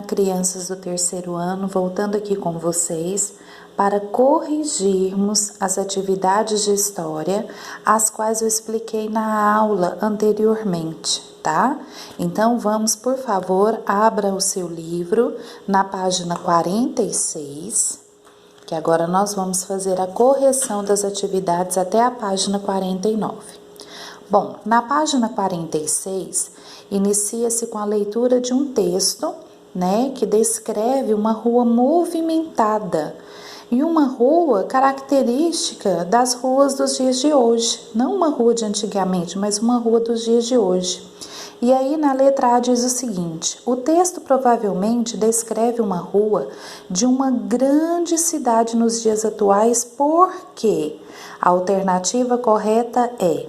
Olá, crianças do terceiro ano, voltando aqui com vocês para corrigirmos as atividades de história, as quais eu expliquei na aula anteriormente, tá? Então, vamos, por favor, abra o seu livro na página 46, que agora nós vamos fazer a correção das atividades até a página 49. Bom, na página 46, inicia-se com a leitura de um texto, que descreve uma rua movimentada e uma rua característica das ruas dos dias de hoje, não uma rua de antigamente, mas uma rua dos dias de hoje. E aí na letra A diz o seguinte: o texto provavelmente descreve uma rua de uma grande cidade nos dias atuais, porque a alternativa correta é: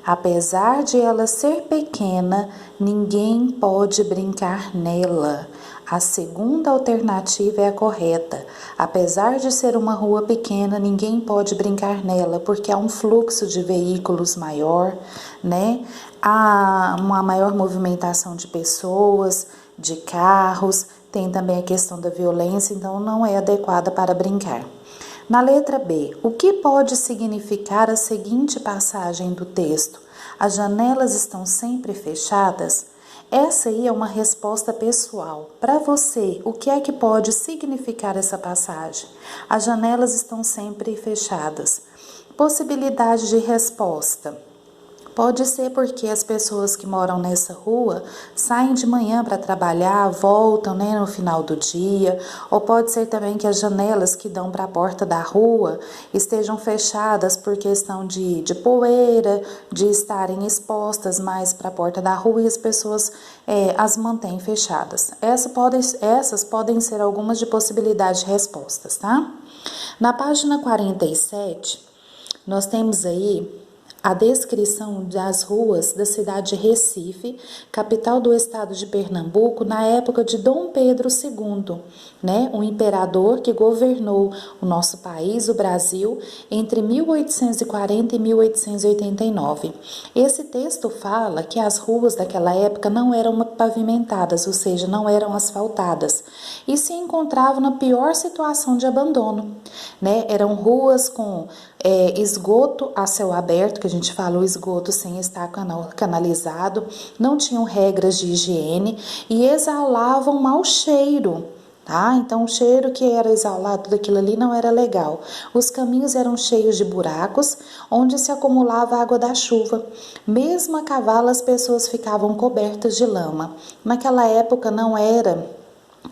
apesar de ela ser pequena, ninguém pode brincar nela. A segunda alternativa é a correta. Apesar de ser uma rua pequena, ninguém pode brincar nela, porque há um fluxo de veículos maior, Há uma maior movimentação de pessoas, de carros, tem também a questão da violência, então não é adequada para brincar. Na letra B, o que pode significar a seguinte passagem do texto? As janelas estão sempre fechadas? Essa aí é uma resposta pessoal. Para você, o que é que pode significar essa passagem? As janelas estão sempre fechadas. Possibilidade de resposta. Pode ser porque as pessoas que moram nessa rua saem de manhã para trabalhar, voltam no final do dia, ou pode ser também que as janelas que dão para a porta da rua estejam fechadas por questão de poeira, de estarem expostas mais para a porta da rua e as pessoas as mantêm fechadas. Essas podem ser algumas de possibilidades de respostas, tá? Na página 47, nós temos aí a descrição das ruas da cidade de Recife, capital do estado de Pernambuco, na época de Dom Pedro II, um imperador que governou o nosso país, o Brasil, entre 1840 e 1889. Esse texto fala que as ruas daquela época não eram pavimentadas, ou seja, não eram asfaltadas, e se encontravam na pior situação de abandono, Eram ruas com esgoto a céu aberto, que a gente fala o esgoto sem estar canalizado, não tinham regras de higiene e exalavam mau cheiro, tá? Então o cheiro que era exalado daquilo ali não era legal. Os caminhos eram cheios de buracos, onde se acumulava a água da chuva. Mesmo a cavalo as pessoas ficavam cobertas de lama. Naquela época não era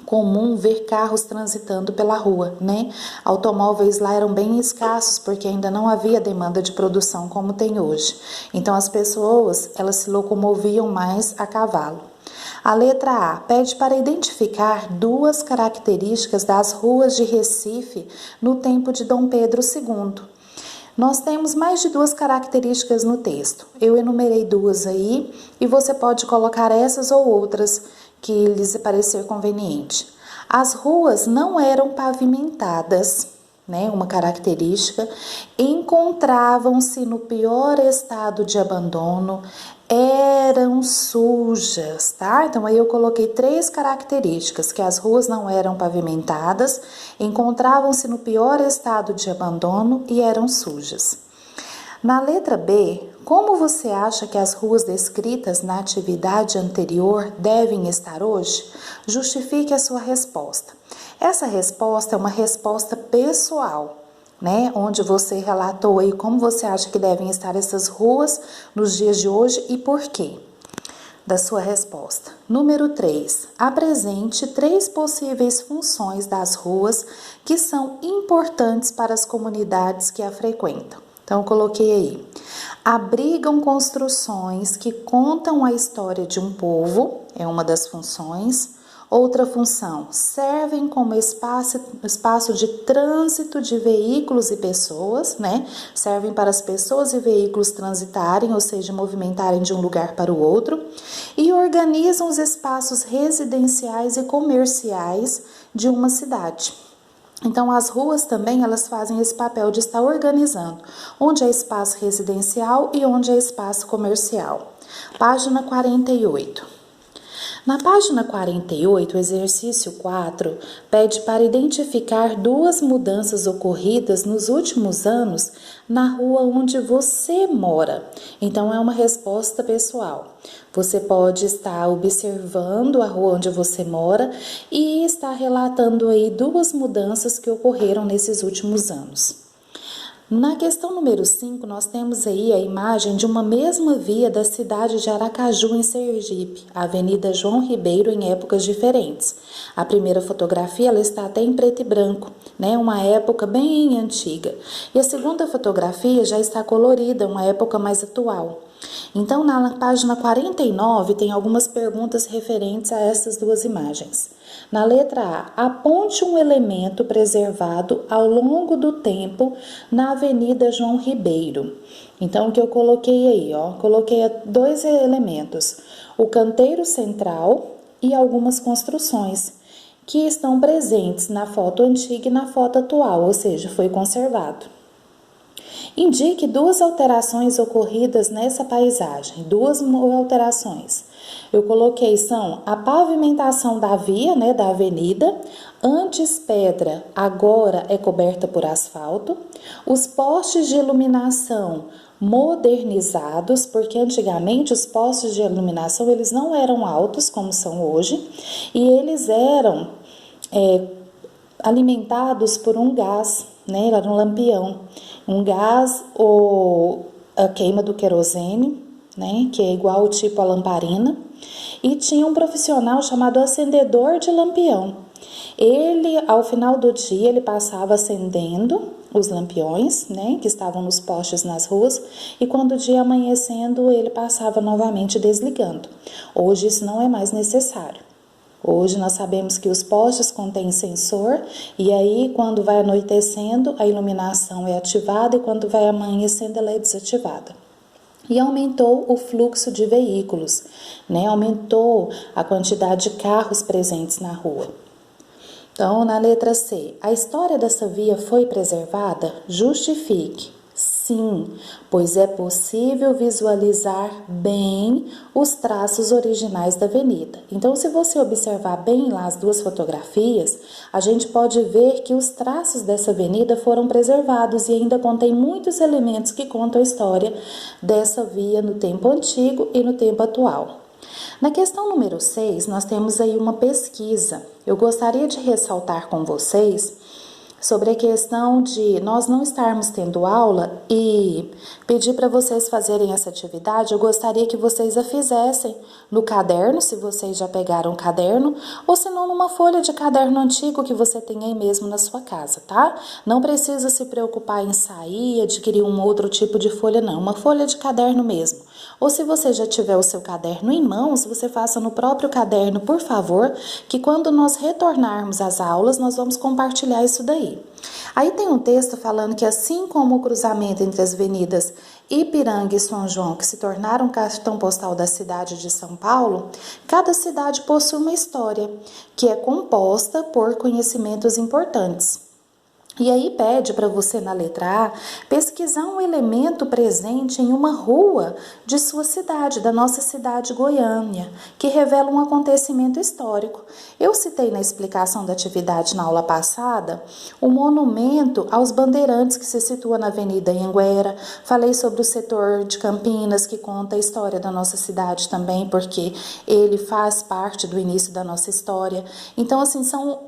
comum ver carros transitando pela rua, Automóveis lá eram bem escassos porque ainda não havia demanda de produção como tem hoje. Então as pessoas, elas se locomoviam mais a cavalo. A letra A pede para identificar duas características das ruas de Recife no tempo de Dom Pedro II. Nós temos mais de duas características no texto. Eu enumerei duas aí e você pode colocar essas ou outras que lhes parecer conveniente. As ruas não eram pavimentadas, uma característica, encontravam-se no pior estado de abandono, eram sujas, tá? Então aí eu coloquei três características: que as ruas não eram pavimentadas, encontravam-se no pior estado de abandono e eram sujas. Na letra B, como você acha que as ruas descritas na atividade anterior devem estar hoje? Justifique a sua resposta. Essa resposta é uma resposta pessoal, onde você relatou aí como você acha que devem estar essas ruas nos dias de hoje e por quê da sua resposta. Número 3. Apresente 3 possíveis funções das ruas que são importantes para as comunidades que a frequentam. Então, eu coloquei aí: abrigam construções que contam a história de um povo, é uma das funções. Outra função: servem como espaço de trânsito de veículos e pessoas, Servem para as pessoas e veículos transitarem, ou seja, movimentarem de um lugar para o outro. E organizam os espaços residenciais e comerciais de uma cidade. Então, as ruas também, elas fazem esse papel de estar organizando onde é espaço residencial e onde é espaço comercial. Página 48. Na página 48, o exercício 4 pede para identificar duas mudanças ocorridas nos últimos anos na rua onde você mora. Então, é uma resposta pessoal. Você pode estar observando a rua onde você mora e estar relatando aí duas mudanças que ocorreram nesses últimos anos. Na questão número 5, nós temos aí a imagem de uma mesma via da cidade de Aracaju, em Sergipe, a Avenida João Ribeiro, em épocas diferentes. A primeira fotografia ela está até em preto e branco, né? Uma época bem antiga. E a segunda fotografia já está colorida, uma época mais atual. Então, na página 49, tem algumas perguntas referentes a essas duas imagens. Na letra A, aponte um elemento preservado ao longo do tempo na Avenida João Ribeiro. Então, o que eu coloquei aí, coloquei dois elementos, o canteiro central e algumas construções que estão presentes na foto antiga e na foto atual, ou seja, foi conservado. Indique duas alterações ocorridas nessa paisagem, duas alterações. Eu coloquei são a pavimentação da via, né, da avenida, antes pedra, agora é coberta por asfalto, os postes de iluminação modernizados, porque antigamente os postes de iluminação eles não eram altos como são hoje, e eles eram alimentados por um gás, né, era um lampião, um gás ou a queima do querosene, né, que é igual tipo a lamparina, e tinha um profissional chamado acendedor de lampião. Ele, ao final do dia, ele passava acendendo os lampiões, né, que estavam nos postes nas ruas, e quando o dia amanhecendo, ele passava novamente desligando. Hoje isso não é mais necessário. Hoje nós sabemos que os postes contêm sensor e aí quando vai anoitecendo a iluminação é ativada e quando vai amanhecendo ela é desativada. E aumentou o fluxo de veículos, né? Aumentou a quantidade de carros presentes na rua. Então, na letra C, a história dessa via foi preservada? Justifique. Sim, pois é possível visualizar bem os traços originais da avenida. Então, se você observar bem lá as duas fotografias, a gente pode ver que os traços dessa avenida foram preservados e ainda contém muitos elementos que contam a história dessa via no tempo antigo e no tempo atual. Na questão número 6, nós temos aí uma pesquisa. Eu gostaria de ressaltar com vocês sobre a questão de nós não estarmos tendo aula e pedir para vocês fazerem essa atividade. Eu gostaria que vocês a fizessem no caderno, se vocês já pegaram o caderno, ou se não numa folha de caderno antigo que você tem aí mesmo na sua casa, tá? Não precisa se preocupar em sair, adquirir um outro tipo de folha, não. Uma folha de caderno mesmo. Ou se você já tiver o seu caderno em mãos, você faça no próprio caderno, por favor, que quando nós retornarmos às aulas, nós vamos compartilhar isso daí. Aí tem um texto falando que assim como o cruzamento entre as avenidas Ipiranga e São João, que se tornaram cartão postal da cidade de São Paulo, cada cidade possui uma história que é composta por conhecimentos importantes. E aí pede para você, na letra A, pesquisar um elemento presente em uma rua de sua cidade, da nossa cidade Goiânia, que revela um acontecimento histórico. Eu citei na explicação da atividade na aula passada o monumento aos bandeirantes que se situa na Avenida Anhanguera. Falei sobre o setor de Campinas, que conta a história da nossa cidade também, porque ele faz parte do início da nossa história. Então, assim,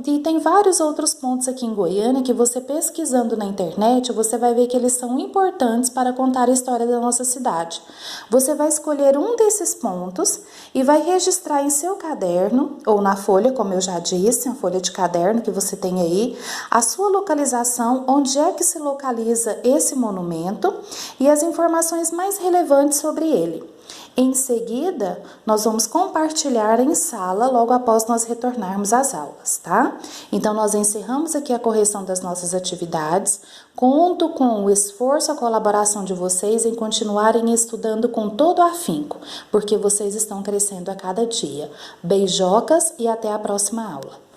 e tem vários outros pontos aqui em Goiânia que você pesquisando na internet, você vai ver que eles são importantes para contar a história da nossa cidade. Você vai escolher um desses pontos e vai registrar em seu caderno, ou na folha, como eu já disse, a folha de caderno que você tem aí, a sua localização, onde é que se localiza esse monumento e as informações mais relevantes sobre ele. Em seguida, nós vamos compartilhar em sala logo após nós retornarmos às aulas, tá? Então, nós encerramos aqui a correção das nossas atividades. Conto com o esforço, a colaboração de vocês em continuarem estudando com todo o afinco, porque vocês estão crescendo a cada dia. Beijocas e até a próxima aula.